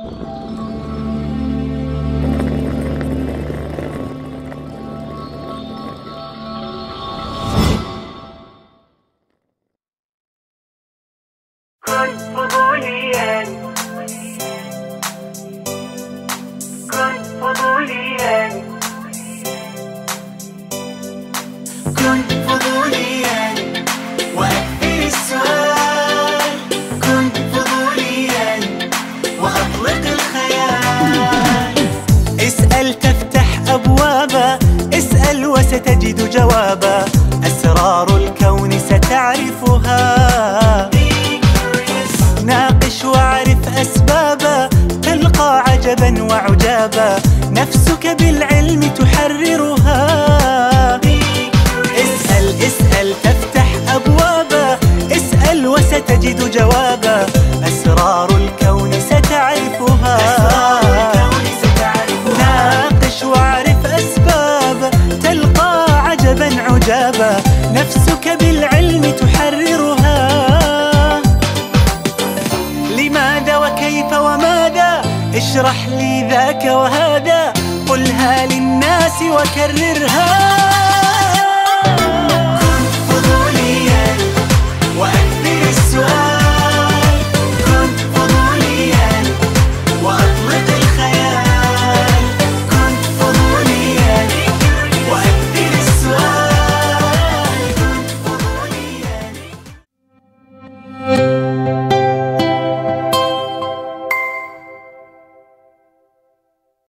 كن فضوليا، كن فضوليا، كن فضوليا وأكثر السؤال، كن فضوليا وأطلق الخيال. اسأل تفتح أبوابا، اسأل وستجد جوابا، أسرار الكون ستعرفها. ناقش واعرف أسبابا، تلقى عجبا وعجابا، نفسك بالعلم تحررها. اسأل تفتح أبوابا، اسأل وستجد جوابا، أسرار الكون ستعرفها. ناقش واعرف أسبابا، تلقى عجبا عجابا، نفسك بالعلم تحررها. لماذا وكيف وماذا، اشرح لي ذاك وهذا، قلها للناس وكررها.